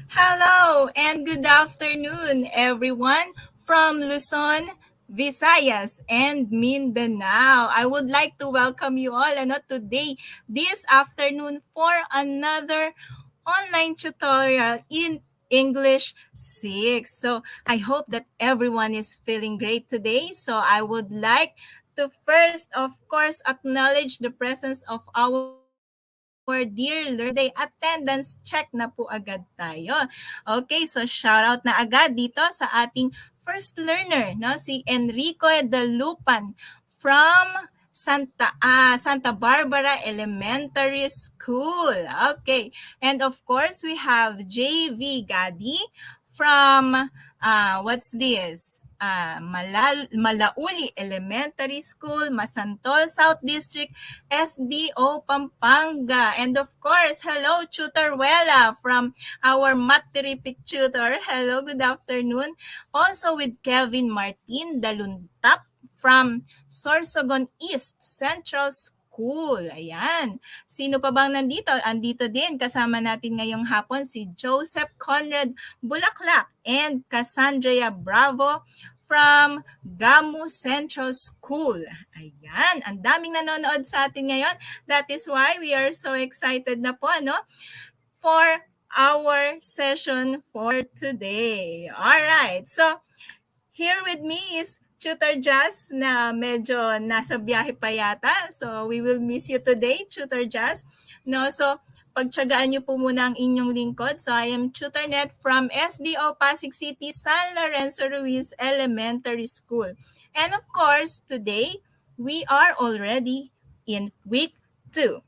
Hello and good afternoon, everyone from Luzon, Visayas, and Mindanao. I would like to welcome you all today, this afternoon, for another online tutorial in English 6. So I hope that everyone is feeling great today. So I would like to first, of course, acknowledge the presence of our dear learners today. Attendance check na po agad tayo. Okay, so shout out na agad dito sa ating first learner, no? Si Enrico Dalupan from Santa Barbara Elementary School. Okay. And of course, we have JV Gadi from what's this? Malauli Elementary School, Masantol South District, SDO Pampanga. And of course, hello, Tutor Wella from our Math Terrific Tutor. Hello, good afternoon. Also with Kevin Martin Daluntap from Sorsogon East Central School. Ayan. Sino pa bang nandito? Andito din kasama natin ngayong hapon si Joseph Conrad Bulaklak and Cassandra Bravo from Gamu Central School. Ayan, ang daming nanonood sa atin ngayon. That is why we are so excited na po, for our session for today. All right. So, here with me is Tutor Jazz na medyo nasa biyahe pa yata. So, we will miss you today, Tutor Jazz. No, so, pagtsagaan niyo po muna ang inyong lingkod. So, I am Tutor Net from SDO Pasig City, San Lorenzo Ruiz Elementary School. And of course, today, we are already in week 2.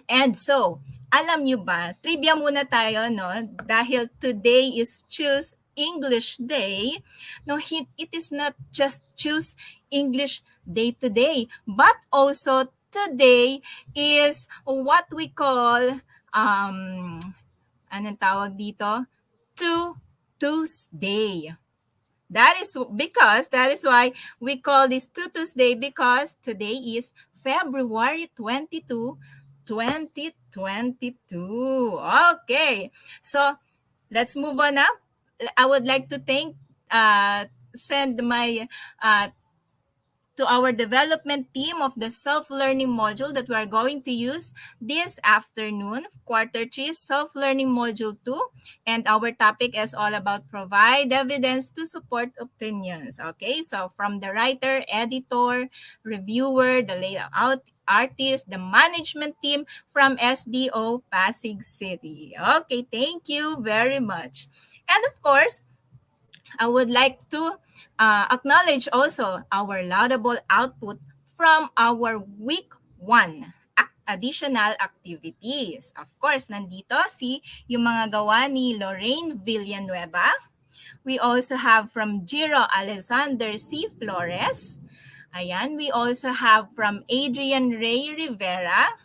And so, alam nyo ba, trivia muna tayo, no? Dahil today is Choose English Day. No, it is not just Choose English Day today, but also today is what we call, anong tawag dito? Tuesday. That is why we call this Tuesday, because today is February 22, 2022. Okay. So, let's move on now. I would like to send my to our development team of the self-learning module that we are going to use this afternoon, quarter 3, self-learning module 2. And our topic is all about provide evidence to support opinions. Okay, so from the writer, editor, reviewer, the layout artist, the management team from SDO Pasig City. Okay, thank you very much. And of course, I would like to acknowledge also our laudable output from our week 1 additional activities. Of course, nandito yung mga gawa ni Lorraine Villanueva. We also have from Jiro Alexander C. Flores. Ayan, we also have from Adrian Ray Rivera.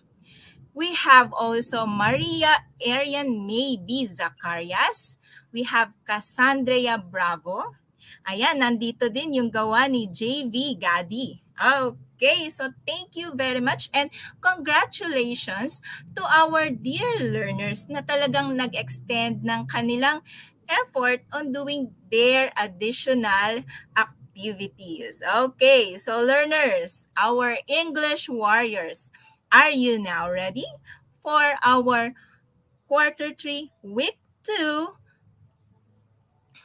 We have also Maria Arian May B. Zacarias. We have Cassandra Bravo. Ayan, nandito din yung gawa ni JV Gadi. Okay, so thank you very much and congratulations to our dear learners na talagang nag-extend ng kanilang effort on doing their additional activities. Okay, so learners, our English warriors, are you now ready for our quarter 3, week 2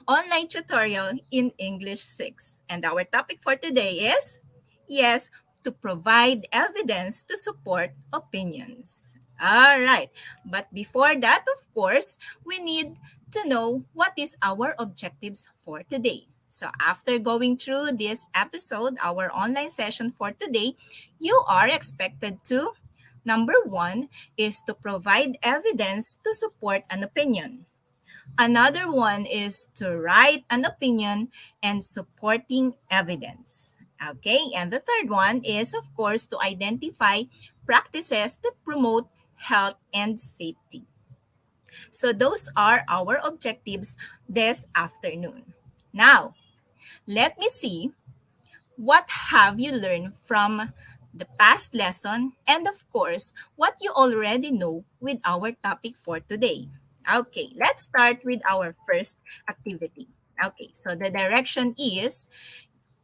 online tutorial in English 6? And our topic for today is, yes, to provide evidence to support opinions. All right. But before that, of course, we need to know what is our objectives for today. So after going through this episode, our online session for today, you are expected to, number 1, is to provide evidence to support an opinion. Another one is to write an opinion and supporting evidence. Okay, and the third one is, of course, to identify practices that promote health and safety. So those are our objectives this afternoon. Now, let me see what have you learned from the past lesson and of course, what you already know with our topic for today. Okay, let's start with our first activity. Okay, so the direction is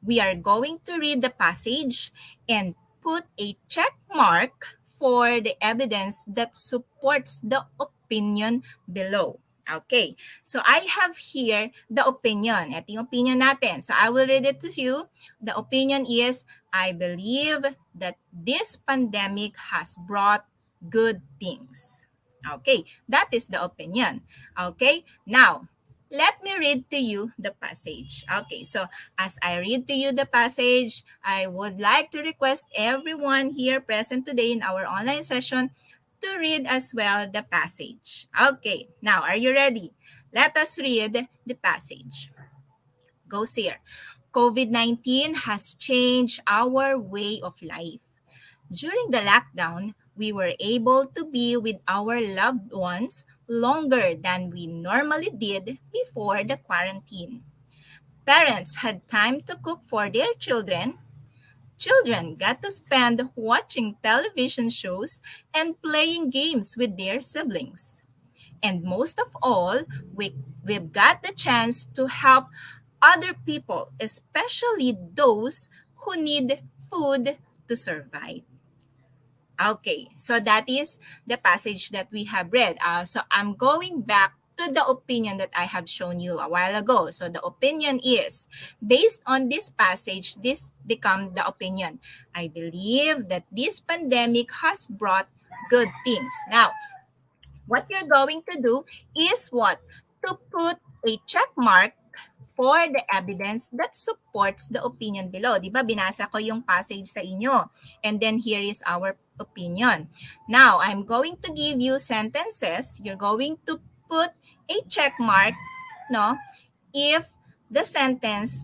we are going to read the passage and put a check mark for the evidence that supports the opinion below. Okay, so I have here the opinion. Ito yung opinion natin. So I will read it to you. The opinion is, I believe that this pandemic has brought good things. Okay, that is the opinion. Okay, now let me read to you the passage. Okay, so as I read to you the passage, I would like to request everyone here present today in our online session to read as well the passage. Okay, now are you ready? Let us read the passage. Goes here. COVID-19 has changed our way of life. During the lockdown, we were able to be with our loved ones longer than we normally did before the quarantine. Parents had time to cook for their children. Children got to spend watching television shows and playing games with their siblings. And most of all, we've got the chance to help other people, especially those who need food to survive. Okay, so that is the passage that we have read. So I'm going back to the opinion that I have shown you a while ago. So the opinion is, based on this passage, this become the opinion. I believe that this pandemic has brought good things. Now, what you're going to do is what? To put a check mark for the evidence that supports the opinion below. Di ba? Binasa ko yung passage sa inyo. And then here is our opinion. Now, I'm going to give you sentences. You're going to put a check mark, no, if the sentence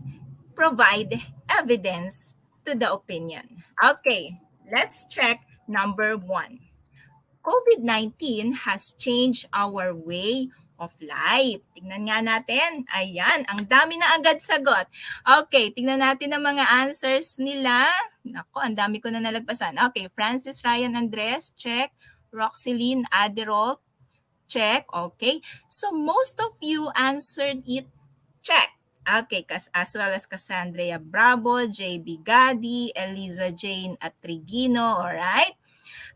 provide evidence to the opinion. Okay, let's check number 1. COVID-19 has changed our way of life. Tingnan nga natin. Ayan, ang dami na agad sagot. Okay, tingnan natin ang mga answers nila. Nako, ang dami ko na nalagpasan. Okay, Francis Ryan Andres, check. Roxeline Aderol, check. Okay, so most of you answered it, check. Okay, as well as Cassandra Bravo, JB Gadi, Eliza Jane Atrigino, alright?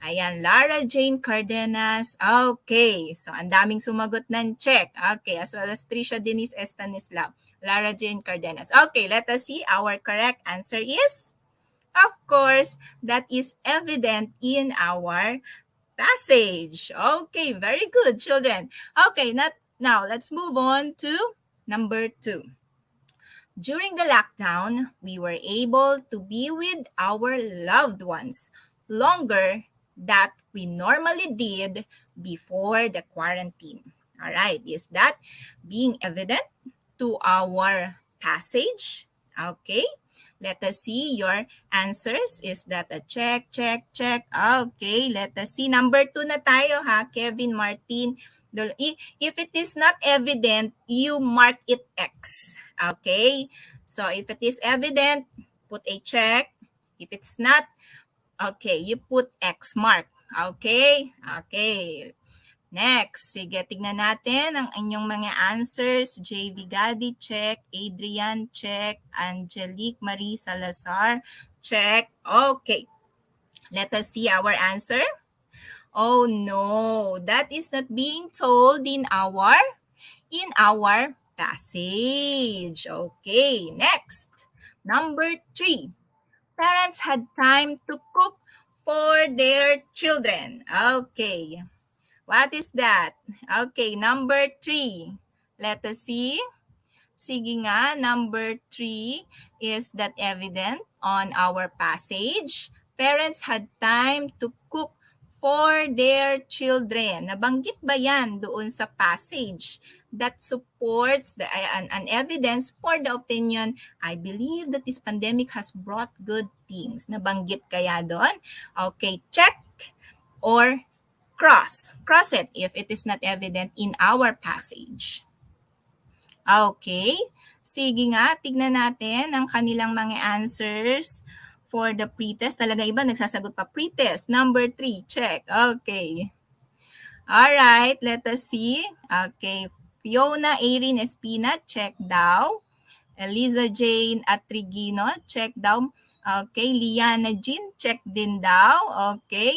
Ayan, Lara Jane Cardenas. Okay, so ang daming sumagot ng check. Okay, as well as Trisha Denise Estanislao. Lara Jane Cardenas. Okay, let us see. Our correct answer is, of course, that is evident in our passage. Okay, very good, children. Okay, now let's move on to number 2. During the lockdown, we were able to be with our loved ones longer than we normally did before the quarantine. All right, is that being evident to our passage? Okay, let us see your answers. Is that a check, check, check? Okay, let us see. Number 2 na tayo ha, Kevin Martin. If it is not evident, you mark it X. Okay? So if it is evident, put a check. If it's not, okay, you put X mark. Okay? Okay. Next, sige, tignan natin ang inyong mga answers. JV Gadi, check. Adrian, check. Angelique Marie Salazar, check. Okay. Let us see our answer. Oh no, that is not being told in our passage. Okay, next. Number 3. Parents had time to cook for their children. Okay. What is that? Okay, number 3. Let us see. Sige nga, number 3, is that evident on our passage? Parents had time to cook for their children. Nabanggit ba yan doon sa passage that supports an evidence for the opinion, I believe that this pandemic has brought good things? Nabanggit kaya doon? Okay, check or cross it if it is not evident in our passage. Okay, sige nga, tignan natin ang kanilang mga answers for the pretest. Talaga iba nagsasagot pa pretest. Number 3, check. Okay. All right, let us see. Okay, Fiona Erin Espina, check daw. Eliza Jane Atrigino, check daw. Okay, Liana Jean, check din daw. Okay.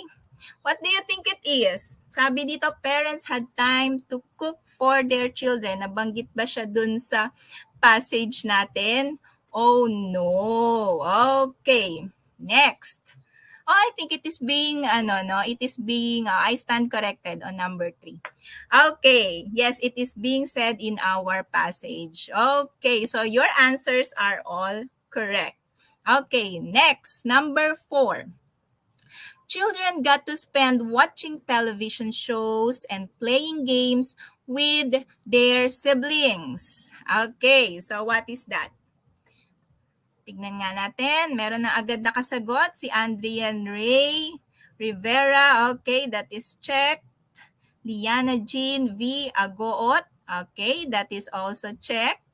What do you think it is? Sabi dito, parents had time to cook for their children. Nabanggit ba siya dun sa passage natin? Oh no. Okay. Next. Oh, I think it is being, it is being, I stand corrected on number 3. Okay, yes, it is being said in our passage. Okay, so your answers are all correct. Okay, next, number 4. Children got to spend watching television shows and playing games with their siblings. Okay, so what is that? Tignan nga natin. Meron na agad nakasagot si Andrian Ray Rivera. Okay, that is checked. Liana Jean V. Agoot. Okay, that is also checked.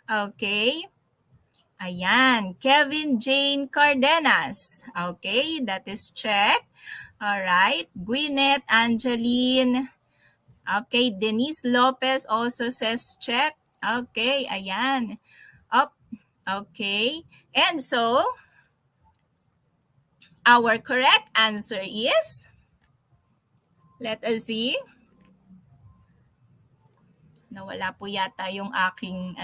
Okay. Ayan. Kevin Jane Cardenas. Okay, that is checked. All right. Gwyneth Angeline. Okay, Denise Lopez also says check. Okay, ayan. Up. Okay. And so, our correct answer is, let us see. Nawala po yata yung aking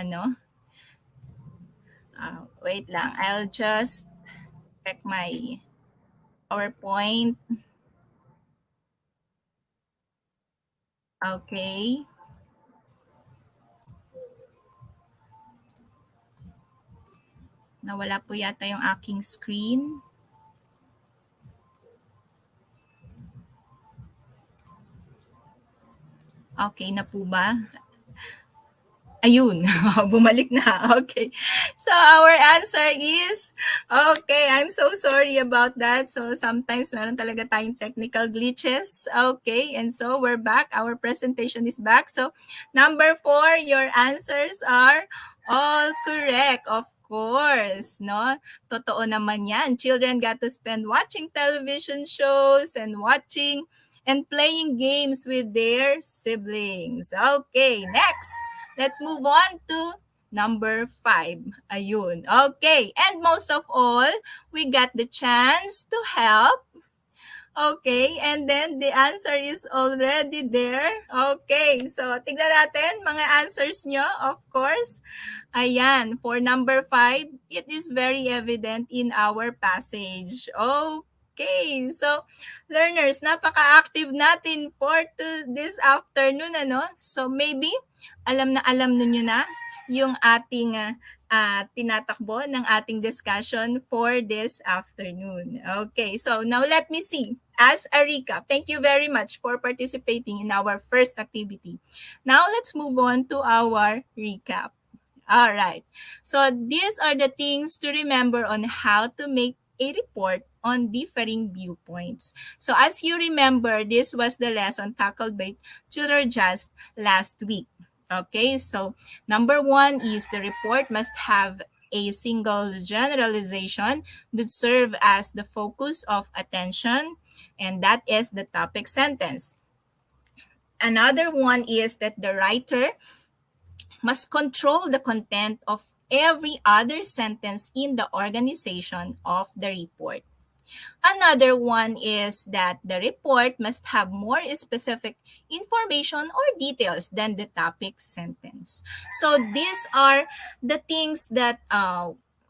wait lang. I'll just check my PowerPoint. Okay. Nawala po yata yung aking screen. Okay na po ba? Ayun, bumalik na. Okay. So our answer is, okay, I'm so sorry about that. So sometimes meron talaga tayong technical glitches. Okay, and so we're back. Our presentation is back. So number 4, your answers are all correct. Of course, no? Totoo naman yan. Children got to spend watching television shows and watching and playing games with their siblings. Okay, next. Let's move on to number 5. Ayun. Okay. And most of all, we got the chance to help. Okay. And then the answer is already there. Okay. So, tignan natin mga answers nyo, of course. Ayan. For number 5, it is very evident in our passage. Okay. So, learners, napaka-active natin for this afternoon, ano? So, maybe alam ninyo na yung ating tinatakbo ng ating discussion for this afternoon. Okay, so now let me see. As a recap, thank you very much for participating in our first activity. Now let's move on to our recap. All right. So these are the things to remember on how to make a report on differing viewpoints. So as you remember, this was the lesson tackled by Tutor Just last week. Okay, so number 1 is the report must have a single generalization that serve as the focus of attention, and that is the topic sentence. Another one is that the writer must control the content of every other sentence in the organization of the report. Another one is that the report must have more specific information or details than the topic sentence. So these are the things that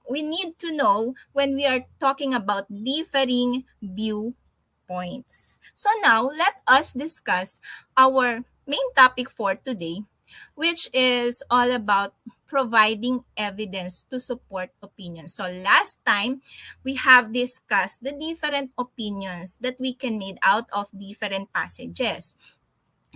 we need to know when we are talking about differing viewpoints. So now let us discuss our main topic for today, which is all about providing evidence to support opinions. So last time, we have discussed the different opinions that we can make out of different passages.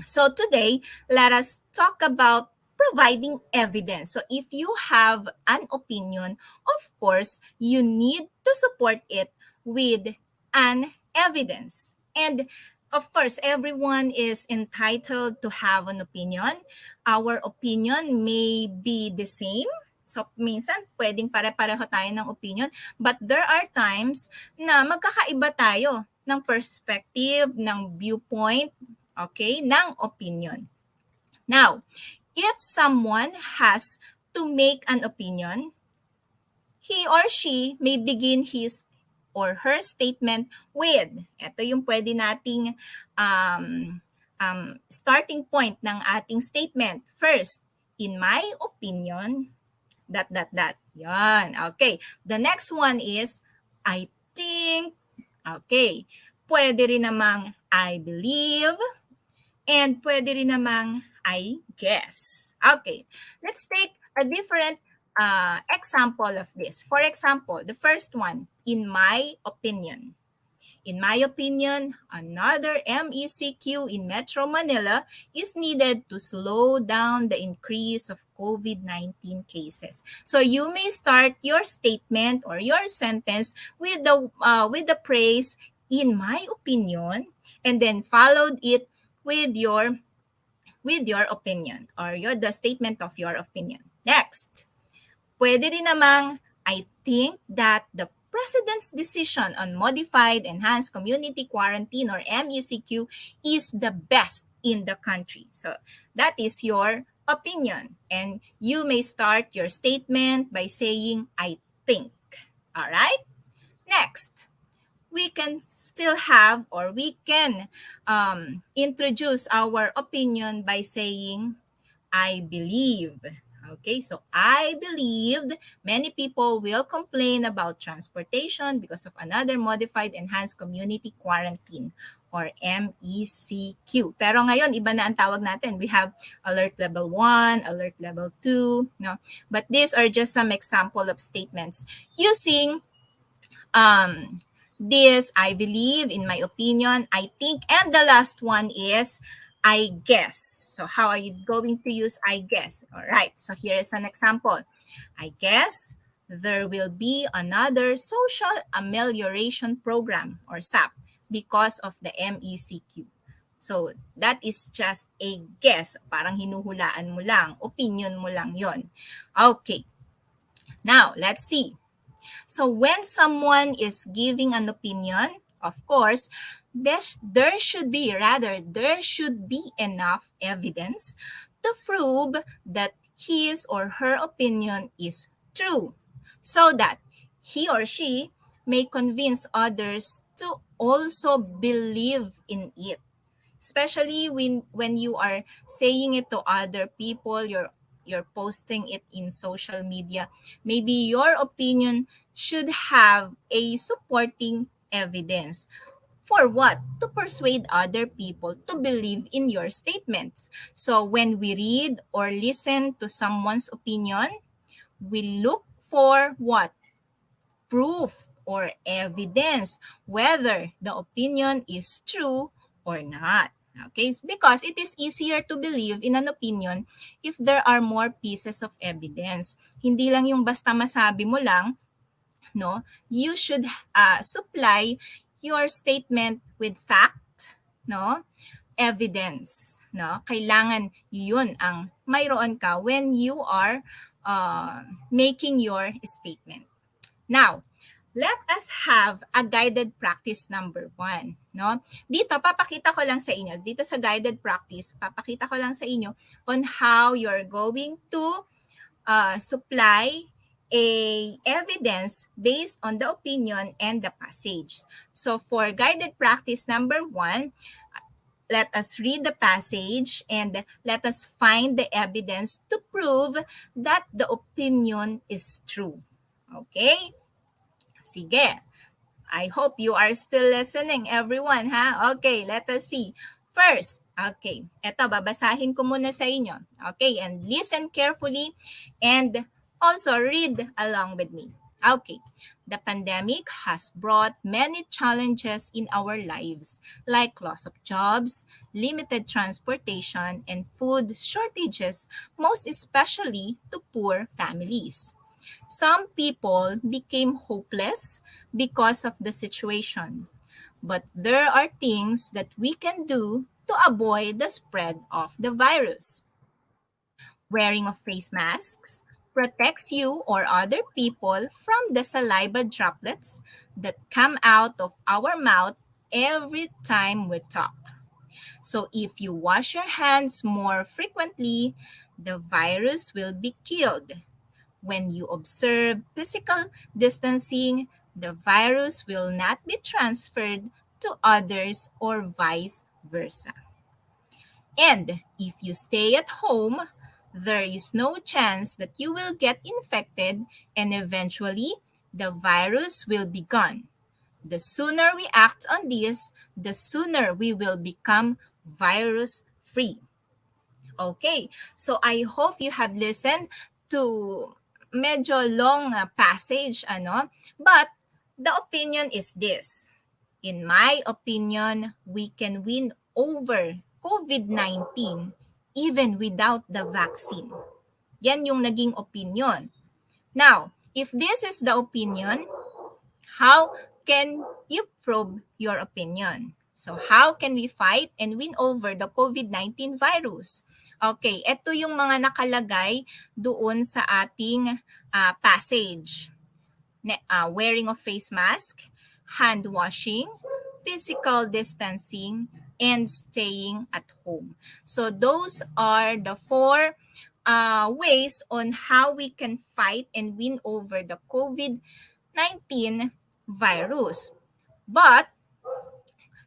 So today, let us talk about providing evidence. So if you have an opinion, of course, you need to support it with an evidence. And of course, everyone is entitled to have an opinion. Our opinion may be the same. So, minsan, pwedeng pare-pareho tayo ng opinion. But there are times na magkakaiba tayo ng perspective, ng viewpoint. okay, ng opinion. Now, if someone has to make an opinion, he or she may begin his or her statement with, ito yung pwede nating starting point ng ating statement. First, in my opinion, that. Yan, okay. The next one is, I think, okay. Pwede rin namang I believe, and pwede rin namang I guess. Okay, let's take a different example of this. For example, the first one, in my opinion. In my opinion, another MECQ in Metro Manila is needed to slow down the increase of COVID-19 cases. So you may start your statement or your sentence with the phrase "in my opinion," and then followed it with your opinion or the statement of your opinion. Next, pwede rin namang, I think that the President's decision on modified enhanced community quarantine or MECQ is the best in the country. So that is your opinion. And you may start your statement by saying, I think. All right? Next, we can still have, or we can introduce our opinion by saying, I believe. Okay, so I believed many people will complain about transportation because of another modified enhanced community quarantine or MECQ. Pero ngayon, iba na ang tawag natin. We have alert level 1, alert level 2. No? But these are just some example of statements using this, I believe, in my opinion, I think, and the last one is I guess. So how are you going to use I guess? All right, so here is an example. I guess there will be another social amelioration program or SAP because of the MECQ. So that is just a guess. Parang hinuhulaan mo lang. Opinion mo lang yon. Okay. Now, let's see. So when someone is giving an opinion, of course, there should be enough evidence to prove that his or her opinion is true so that he or she may convince others to also believe in it. Especially when you are saying it to other people, you're posting it in social media, maybe your opinion should have a supporting evidence. For what? To persuade other people to believe in your statements. So when we read or listen to someone's opinion, we look for what? Proof or evidence whether the opinion is true or not. Okay, because it is easier to believe in an opinion if there are more pieces of evidence. Hindi lang yung basta masabi mo lang, no? You should supply your statement with fact, no? Evidence, no? Kailangan yun ang mayroon ka when you are making your statement. Now, let us have a guided practice number 1. No? Dito, papakita ko lang sa inyo. Dito sa guided practice, papakita ko lang sa inyo on how you're going to supply a evidence based on the opinion and the passage. So for guided practice number 1, let us read the passage and let us find the evidence to prove that the opinion is true. Okay? Sige. I hope you are still listening, everyone, ha? Okay, let us see. First, okay, eto, babasahin ko muna sa inyo. Okay, and listen carefully and also read along with me. Okay, the pandemic has brought many challenges in our lives, like loss of jobs, limited transportation, and food shortages, most especially to poor families. Some people became hopeless because of the situation, but there are things that we can do to avoid the spread of the virus. Wearing of face masks protects you or other people from the saliva droplets that come out of our mouth every time we talk. So if you wash your hands more frequently, the virus will be killed. When you observe physical distancing, the virus will not be transferred to others or vice versa. And if you stay at home, there is no chance that you will get infected and eventually the virus will be gone. The sooner we act on this, the sooner we will become virus free. Okay, so I hope you have listened to medyo long passage, but the opinion is this. In my opinion, we can win over COVID-19 even without the vaccine. Yan yung naging opinion. Now, if this is the opinion, how can you prove your opinion? So how can we fight and win over the COVID-19 virus? Okay, ito yung mga nakalagay doon sa ating passage. Wearing of face mask, hand washing, physical distancing, and staying at home. So those are the 4 ways on how we can fight and win over the COVID-19 virus. But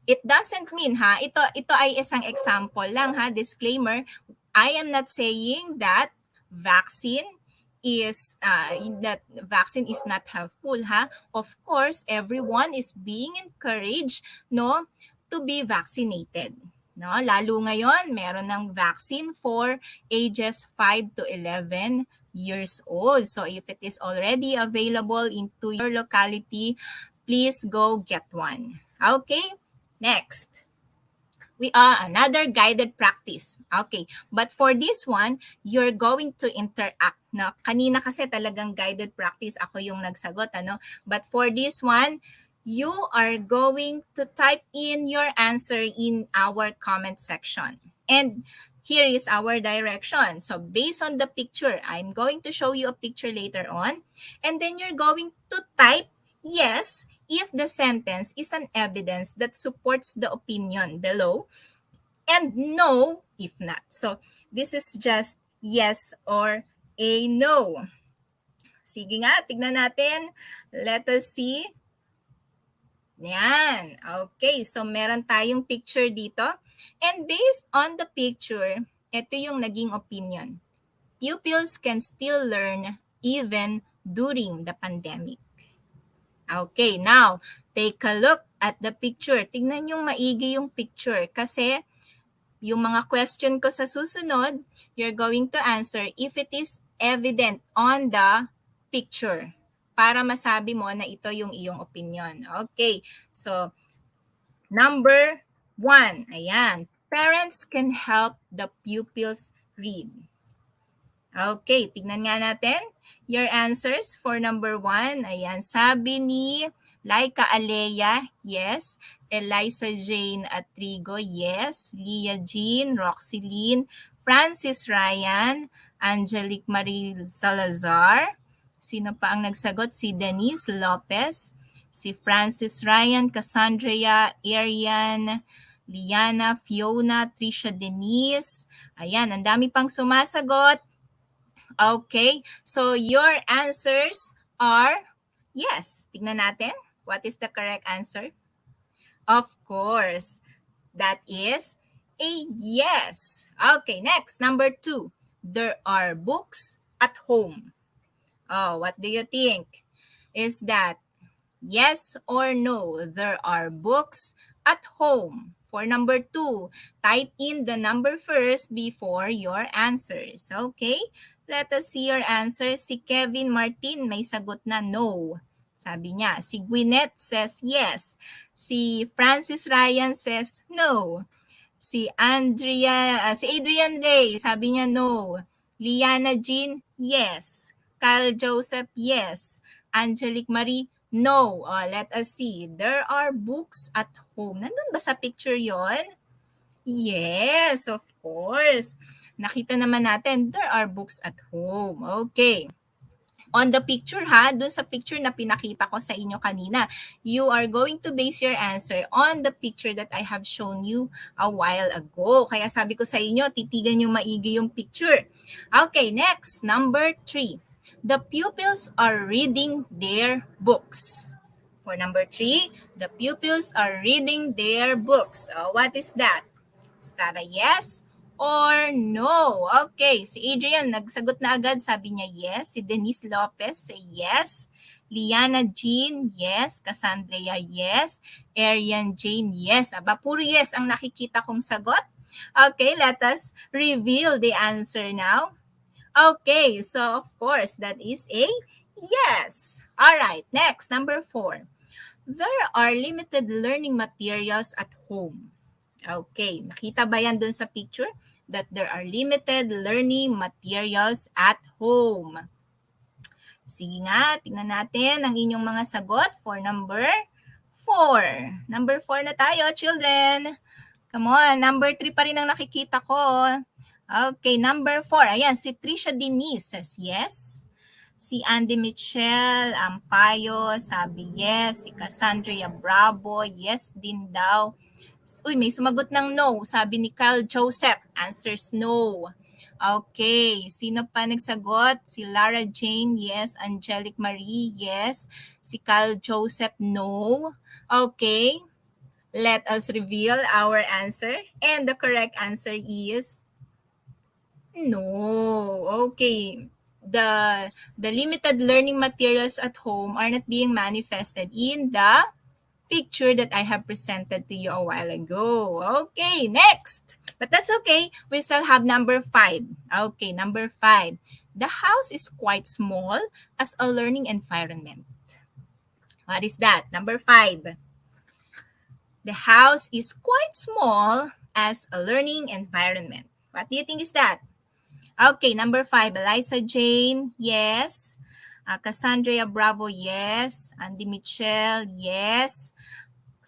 it doesn't mean ito ay isang example lang disclaimer. I am not saying that vaccine is not helpful Of course, everyone is being encouraged to be vaccinated. Lalo ngayon, meron ng vaccine for ages 5 to 11 years old. So if it is already available into your locality, please go get one. Okay, next. We are another guided practice. Okay, but for this one, you're going to interact. Kanina kasi talagang guided practice, ako yung nagsagot. But for this one, you are going to type in your answer in our comment section. And here is our direction. So based on the picture, I'm going to show you a picture later on. And then you're going to type yes if the sentence is an evidence that supports the opinion below, and no if not. So this is just yes or a no. Sige nga, tignan natin. Let us see. Yan. Okay, so meron tayong picture dito. And based on the picture, ito yung naging opinion. Pupils can still learn even during the pandemic. Okay, now, take a look at the picture. Tingnan yung maigi yung picture kasi yung mga question ko sa susunod, you're going to answer if it is evident on the picture para masabi mo na ito yung iyong opinion. Okay, so number 1, ayan. Parents can help the pupils read. Okay, tignan nga natin your answers for number 1. Ayan, sabi ni Laika Alea, yes. Eliza Jane Atrigo, yes. Leah Jean, Roxylene, Francis Ryan, Angelique Marie Salazar. Sino pa ang nagsagot? Si Denise Lopez, si Francis Ryan, Cassandra, Arian, Liana, Fiona, Trisha Denise. Ayan, ang dami pang sumasagot. Okay, so your answers are yes. Tignan natin. What is the correct answer? Of course, that is a yes. Okay, next, number 2. There are books at home. Oh, what do you think? Is that yes or no? There are books at home. For number 2, type in the number first before your answers. Okay? Let us see your answer. Si Kevin Martin may sagot na no. Sabi niya. Si Gwyneth says yes. Si Francis Ryan says no. Si Adrian Ray, sabi niya no. Liana Jean, yes. Kyle Joseph, yes. Angelique Marie, no. Let us see. There are books at home. Nandun ba sa picture yon? Yes, of course. Nakita naman natin, there are books at home. Okay. on the picture ha, dun sa picture na pinakita ko sa inyo kanina. You are going to base your answer on the picture that I have shown you a while ago. Kaya sabi ko sa inyo, titigan nyo maigi yung picture. Okay, next, number 3. The pupils are reading their books. For number 3, the pupils are reading their books. What is that? Is that a yes or no? Okay, si Adrian nagsagot na agad, sabi niya yes. Si Denise Lopez say yes. Liana Jean, yes. Cassandra, yes. Arian Jane, yes. Aba, puro yes ang nakikita kong sagot. Okay, let us reveal the answer now. Okay, so of course, that is a yes. All right, next, number 4. There are limited learning materials at home. Okay, nakita ba yan dun sa picture? That there are limited learning materials at home. Sige nga, tingnan natin ang inyong mga sagot for number 4. Number 4 na tayo, children. Come on, number 3 pa rin ang nakikita ko. Okay, number 4. Ayan, si Trisha Denise says yes. Si Andy Michelle Ampayo sabi yes. Si Cassandra Bravo, yes din daw. Uy, may sumagot ng no. Sabi ni Kyle Joseph, answers no. Okay, sino pa nagsagot? Si Lara Jane, yes. Angelic Marie, yes. Si Kyle Joseph, no. Okay, let us reveal our answer. And the correct answer is no. Okay. The limited learning materials at home are not being manifested in the picture that I have presented to you a while ago. Okay, next. But that's okay. We still have number 5. Okay, number 5. The house is quite small as a learning environment. What is that? Number 5. The house is quite small as a learning environment. What do you think is that? Okay, number 5. Eliza Jane, yes. Cassandra Bravo, yes. Andy Michelle, yes.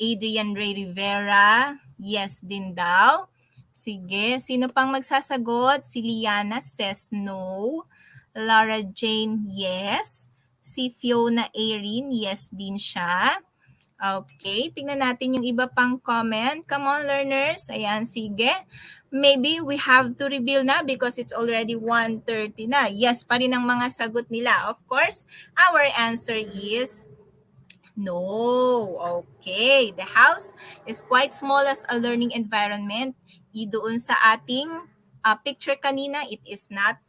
Adrian Ray Rivera, yes din daw. Sige, sino pang magsasagot? Si Liana says no. Lara Jane, yes. Si Fiona Erin, yes din siya. Okay, tingnan natin yung iba pang comment. Come on, learners. Ayan, sige. Maybe we have to reveal na because it's already 1:30 na. Yes pa rin ang mga sagot nila. Of course, our answer is no. Okay. The house is quite small as a learning environment. Doon sa ating picture kanina, it is not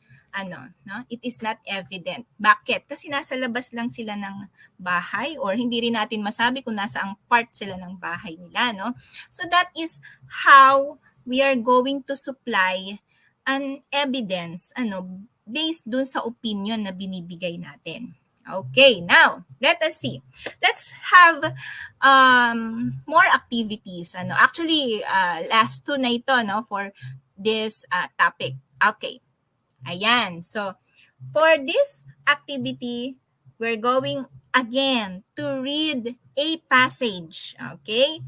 it is not evident. Bakit? Kasi nasa labas lang sila ng bahay or hindi rin natin masabi kung nasa ang part sila ng bahay nila, no? So that is how we are going to supply an evidence based dun sa opinion na binibigay natin. Okay, now, let us see. Let's have more activities. Actually, last 2 na ito for this topic. Okay, ayan. So, for this activity, we're going again to read a passage. Okay?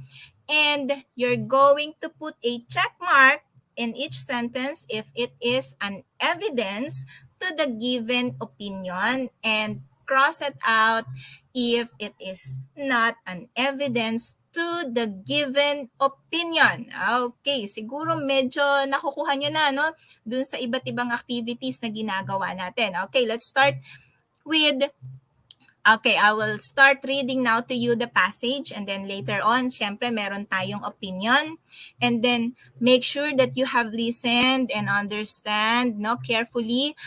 And you're going to put a check mark in each sentence if it is an evidence to the given opinion and cross it out if it is not an evidence to the given opinion. Okay, siguro medyo nakukuha nyo na, dun sa iba't ibang activities na ginagawa natin. Okay, let's start with, okay, I will start reading now to you the passage and then later on, syempre meron tayong opinion. And then make sure that you have listened and understand carefully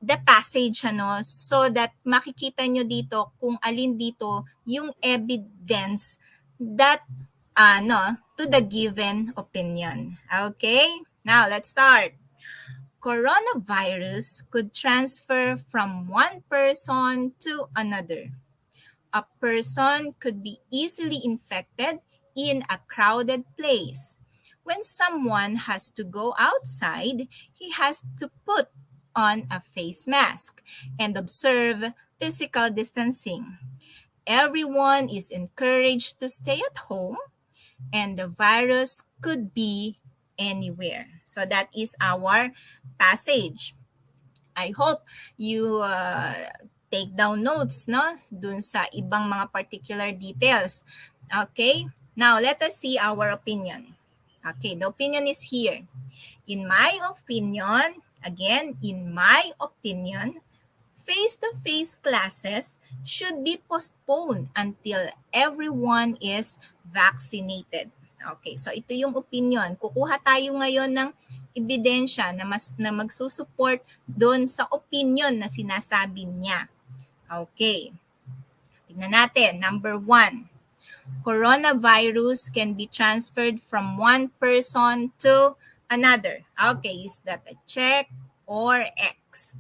the passage so that makikita nyo dito kung alin dito yung evidence that to the given opinion. Okay? Now, let's start. Coronavirus could transfer from one person to another. A person could be easily infected in a crowded place. When someone has to go outside, he has to put on a face mask and observe physical distancing. Everyone is encouraged to stay at home, and the virus could be anywhere. So that is our passage. I hope you take down notes, no? Dun sa ibang mga particular details. Okay? Now, let us see our opinion. Okay, the opinion is here. In my opinion, again, in my opinion, face-to-face classes should be postponed until everyone is vaccinated. Okay, so ito yung opinion. Kukuha tayo ngayon ng ebidensya na magsusupport doon sa opinion na sinasabi niya. Okay. Tingnan natin. Number 1. Coronavirus can be transferred from one person to another. Okay, is that a check or X?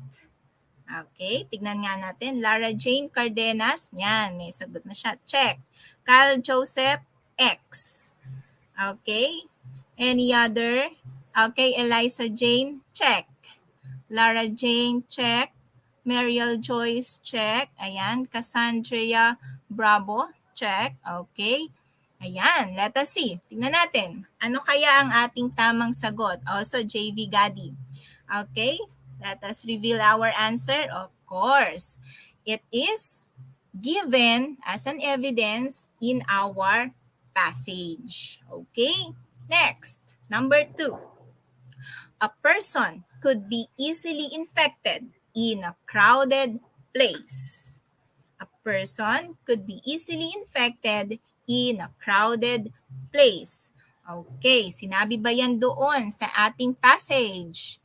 Okay, tignan nga natin. Lara Jane Cardenas, yan, may sagot na siya. Check. Kyle Joseph, X. Okay, any other? Okay, Eliza Jane, check. Lara Jane, check. Mariel Joyce, check. Ayan, Cassandra Bravo, check. Okay. Ayan, let us see. Tingnan natin. Ano kaya ang ating tamang sagot? Also, JV Gadi. Okay, let us reveal our answer. Of course, it is given as an evidence in our passage. Okay, next, number 2. A person could be easily infected in a crowded place. A person could be easily infected in a crowded place. Okay, sinabi ba yan doon sa ating passage?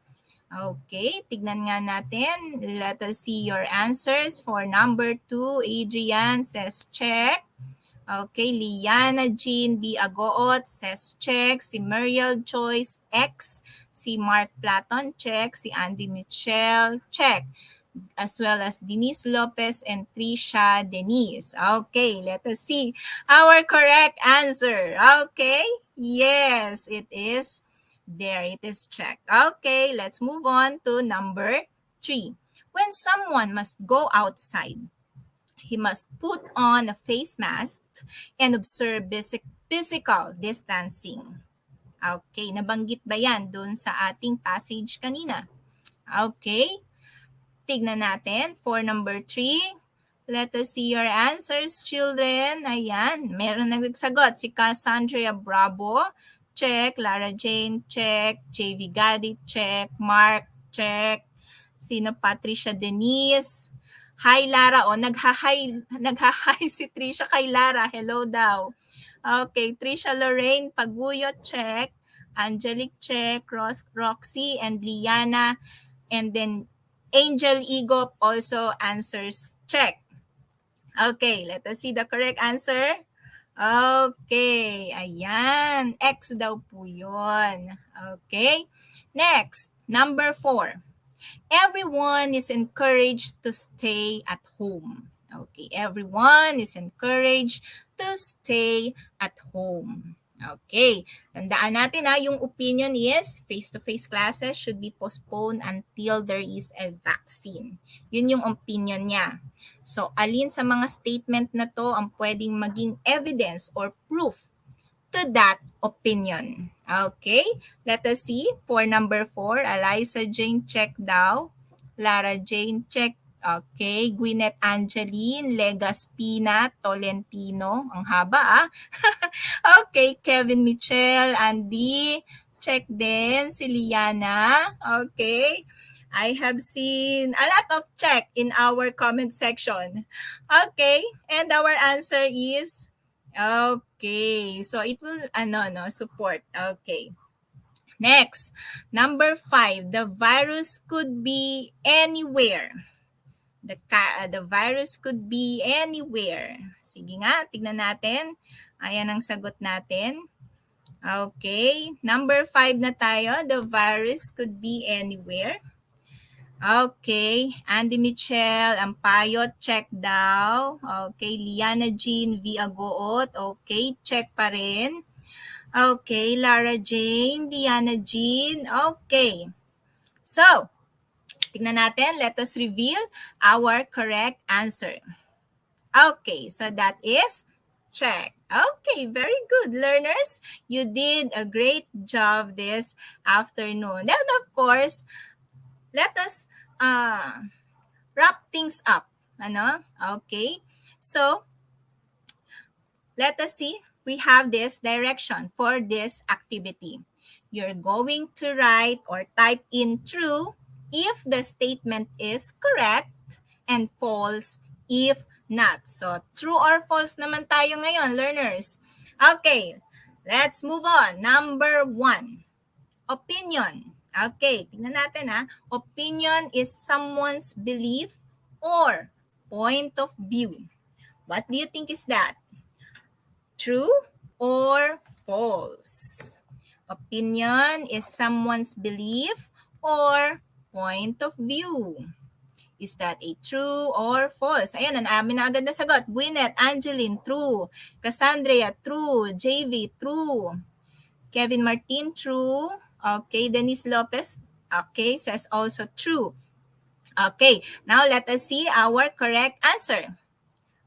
Okay, tignan nga natin. Let us see your answers. For number 2, Adrian says check. Okay, Liana Jean B. Agoot says check. Si Muriel Joyce, X. Si Mark Platon, check. Si Andy Michelle, check. As well as Denise Lopez and Trisha Denise. Okay, let us see our correct answer. Okay, yes, it is there. It is checked. Okay, let's move on to number 3. When someone must go outside, he must put on a face mask and observe physical distancing. Okay, nabanggit ba yan doon sa ating passage kanina? Okay, tignan natin for number 3. Let us see your answers, children. Ayan, meron nagsagot. Si Cassandra Bravo, check. Lara Jane, check. JV Gadi, check. Mark, check. Sino? Patricia Denise. Hi, Lara. O, nagha-hi si Trisha kay Lara. Hello daw. Okay, Trisha Lorraine Paguyo, check. Angelic, check. Roxy and Liana. And then Angel Igop also answers check. Okay, let us see the correct answer. Okay, ayan. X daw po yun. Okay, next, number 4. Everyone is encouraged to stay at home. Okay, everyone is encouraged to stay at home. Okay, tandaan natin yung opinion is face-to-face classes should be postponed until there is a vaccine. Yun yung opinion niya. So, alin sa mga statement na to ang pwedeng maging evidence or proof to that opinion. Okay, let us see. For number 4, Eliza Jane, check daw. Lara Jane, check. Okay, Gwyneth Angeline, Legaspina, Tolentino. Ang haba Okay, Kevin Michel, Andy, check din. Si Liana. Okay, I have seen a lot of check in our comment section. Okay, and our answer is okay. So it will support. Okay. Next, number 5, the virus could be anywhere. The virus could be anywhere. Sige nga, tignan natin. Ayan ang sagot natin. Okay, number 5 na tayo. The virus could be anywhere. Okay, Andy Michelle, Ampayot, check daw. Okay, Liana Jean V. Agoot, okay, check pa rin. Okay, Lara Jane, Diana Jean, okay. So, tignan natin, let us reveal our correct answer. Okay, so that is check. Okay, very good, learners. You did a great job this afternoon. And of course, let us wrap things up. Ano? Okay. So, let us see. We have this direction for this activity. You're going to write or type in true if the statement is correct and false if not. So, true or false naman tayo ngayon, learners. Okay, let's move on. Number 1, opinion. Okay, tingnan natin ha. Opinion is someone's belief or point of view. What do you think is that? True or false? Opinion is someone's belief or point of view. Is that a true or false? Ayan, ang amin na agad na sagot. Gwyneth, Angeline, true. Cassandra, true. JV, true. Kevin Martin, true. Okay, Denise Lopez, okay, says also true. Okay, now let us see our correct answer.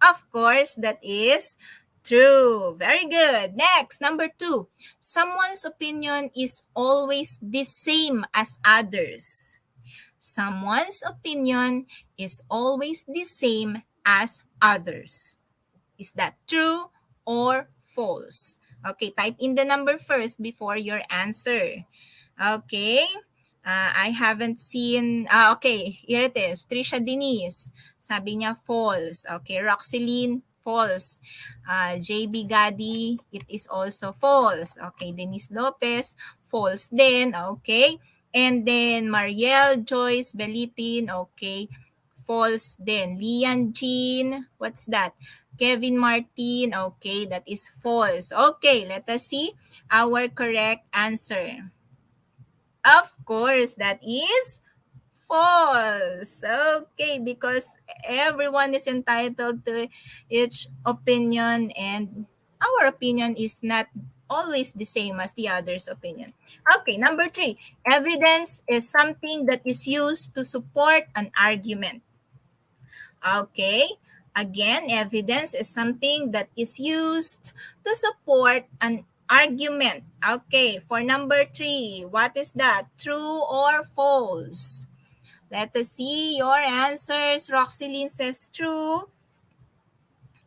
Of course, that is true. Very good. Next, number 2. Someone's opinion is always the same as others. Someone's opinion is always the same as others. Is that true or false? Okay, type in the number first before your answer. Okay. I haven't seen, okay, here it is. Trisha Denise, sabi niya false. Okay, Roxeline, false. JB Gadi, it is also false. Okay, Denise Lopez, false din. Okay. And then Mariel Joyce Belitin, okay, false din. Lian Jean, what's that? Kevin Martin, okay, that is false. Okay, let us see our correct answer. Of course, that is false. Okay, because everyone is entitled to each opinion and our opinion is not always the same as the other's opinion. Okay, number 3. Evidence is something that is used to support an argument. Okay, again, evidence is something that is used to support an argument. Okay, for number 3, what is that? True or false? Let us see your answers. Roxeline says true.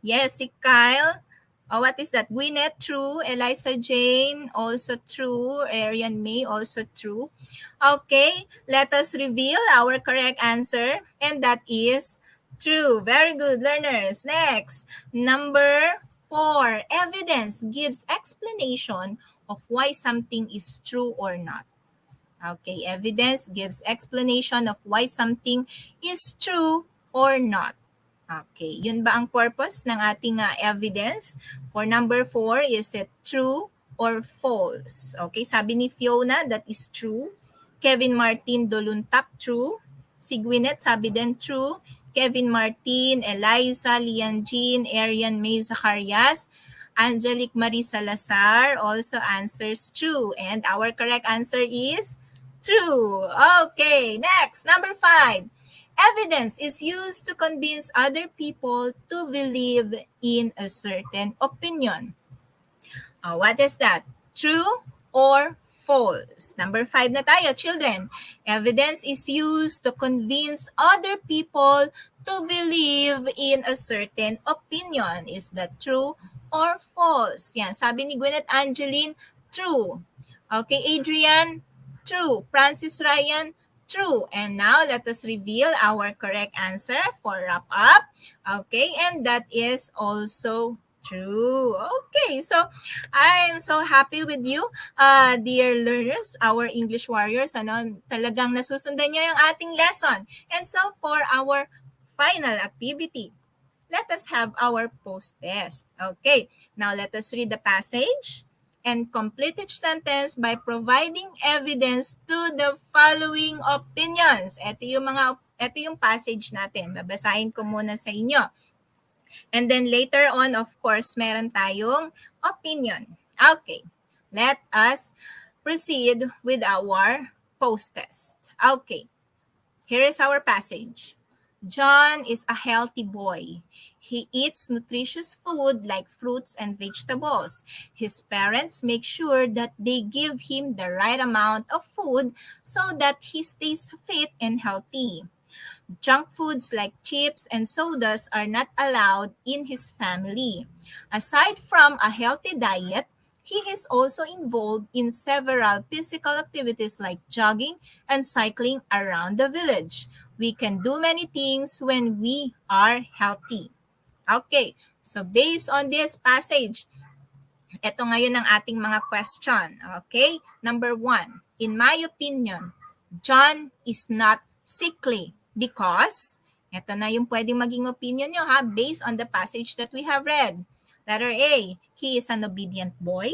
Yes, si Kyle. Oh, what is that? Gwyneth, true. Eliza Jane, also true. Arian May, also true. Okay, let us reveal our correct answer. And that is true. Very good, learners. Next, number 4. Evidence gives explanation of why something is true or not. Okay, evidence gives explanation of why something is true or not. Okay, yun ba ang purpose ng ating evidence? For number 4, is it true or false? Okay, sabi ni Fiona, that is true. Kevin Martin Doluntap, true. Si Gwyneth, sabi din true. Kevin Martin, Eliza, Lian Jean, Arian May Zacarias, Angelique Marie Salazar also answers true. And our correct answer is true. Okay, next, number 5. Evidence is used to convince other people to believe in a certain opinion. What is that? True or false? Number 5 na tayo, children. Evidence is used to convince other people to believe in a certain opinion. Is that true or false? Yan, sabi ni Gwyneth Angeline, true. Okay, Adrian, true. Francis Ryan, true. And now, let us reveal our correct answer for wrap up. Okay, and that is also true. Okay, so I'm so happy with you, dear learners, our English warriors. Ano, talagang nasusundan nyo yung ating lesson. And so, for our final activity, let us have our post-test. Okay, now let us read the passage and complete each sentence by providing evidence to the following opinions. Ito yung passage natin. Babasahin ko muna sa inyo. And then later on, of course, meron tayong opinion. Okay, let us proceed with our post-test. Okay, here is our passage. John is a healthy boy. He eats nutritious food like fruits and vegetables. His parents make sure that they give him the right amount of food so that he stays fit and healthy. Junk foods like chips and sodas are not allowed in his family. Aside from a healthy diet, he is also involved in several physical activities like jogging and cycling around the village. We can do many things when we are healthy. Okay, so based on this passage, ito ngayon ang ating mga question. Okay, number 1. In my opinion, John is not sickly because, ito na yung pwedeng maging opinion nyo ha, based on the passage that we have read. Letter A, he is an obedient boy.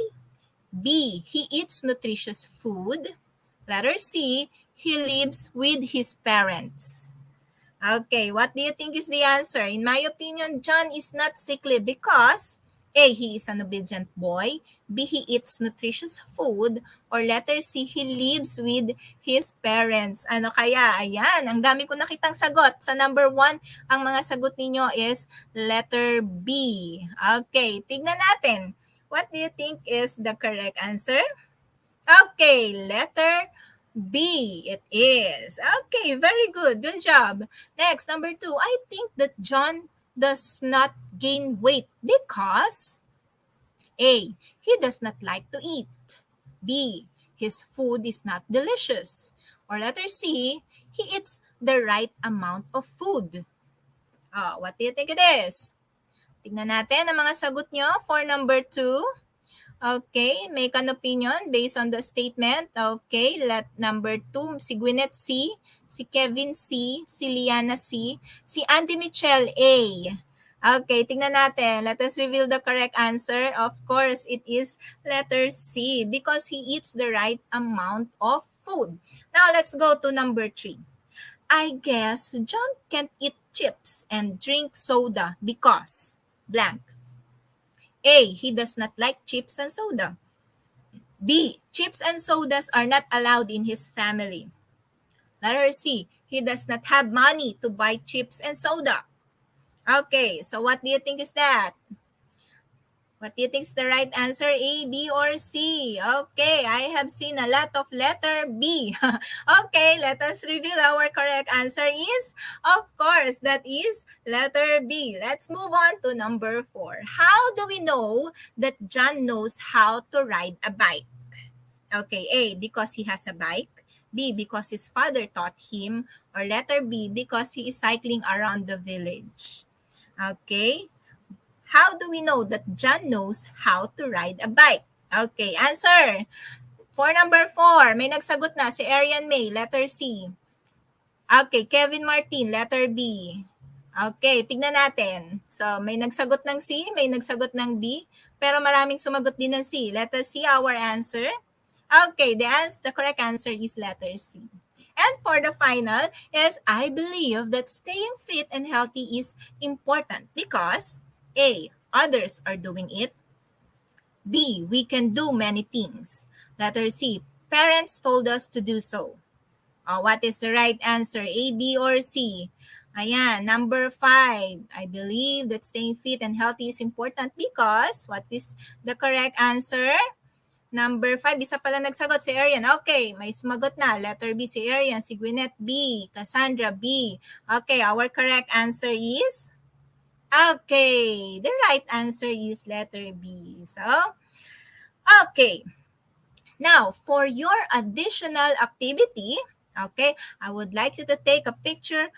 B, he eats nutritious food. Letter C, he lives with his parents. Okay, what do you think is the answer? In my opinion, John is not sickly because A, he is an obedient boy. B, he eats nutritious food. Or letter C, he lives with his parents. Ano kaya? Ayan, ang dami ko nakitang sagot. Sa number 1, ang mga sagot ninyo is letter B. Okay, tignan natin. What do you think is the correct answer? Okay, letter B, it is. Okay, very good. Good job. Next, number 2. I think that John does not gain weight because A, he does not like to eat. B, his food is not delicious. Or letter C, he eats the right amount of food. What do you think it is? Tignan natin ang mga sagot nyo for number 2. Okay, make an opinion based on the statement. Okay, let number 2, si Gwyneth C, si Kevin C, si Liana C, si Andy Michelle A. Okay, tingnan natin. Let us reveal the correct answer. Of course, it is letter C because he eats the right amount of food. Now, let's go to number 3. I guess John can't eat chips and drink soda because blank. A, he does not like chips and soda. B, chips and sodas are not allowed in his family. Letter C, he does not have money to buy chips and soda. Okay, so what do you think is that? What do you think is the right answer? A, B, or C? Okay, I have seen a lot of letter B. Okay, let us reveal our correct answer is, of course, that is letter B. Let's move on to number 4. How do we know that John knows how to ride a bike? Okay, A, because he has a bike. B, because his father taught him. Or letter B, because he is cycling around the village. Okay, how do we know that John knows how to ride a bike? Okay, answer. For number 4, may nagsagot na si Arian May, letter C. Okay, Kevin Martin, letter B. Okay, tignan natin. So, may nagsagot ng C, may nagsagot ng B, pero maraming sumagot din ng C. Let us see our answer. Okay, the correct answer is letter C. And for the final is, I believe that staying fit and healthy is important because A, others are doing it. B, we can do many things. Letter C, parents told us to do so. What is the right answer? A, B, or C? Ayan, number 5. I believe that staying fit and healthy is important because, what is the correct answer? Number 5, isa pala nagsagot si Arian. Okay, may sumagot na. Letter B si Arian, si Gwyneth B, Cassandra B. Okay, our correct answer is? Okay, the right answer is letter B. So, okay. Now, for your additional activity, okay, I would like you to take a picture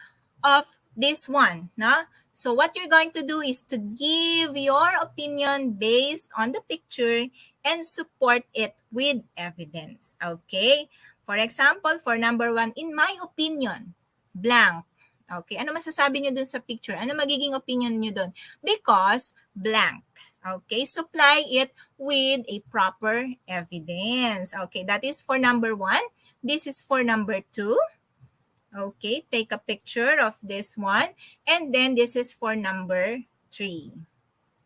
of this one. No? So what you're going to do is to give your opinion based on the picture and support it with evidence. Okay? For example, for number 1, in my opinion, blank. Okay, ano masasabi nyo dun sa picture? Ano magiging opinion nyo dun? Because blank. Okay, supply it with a proper evidence. Okay, that is for number 1. This is for number 2. Okay, take a picture of this one. And then this is for number 3.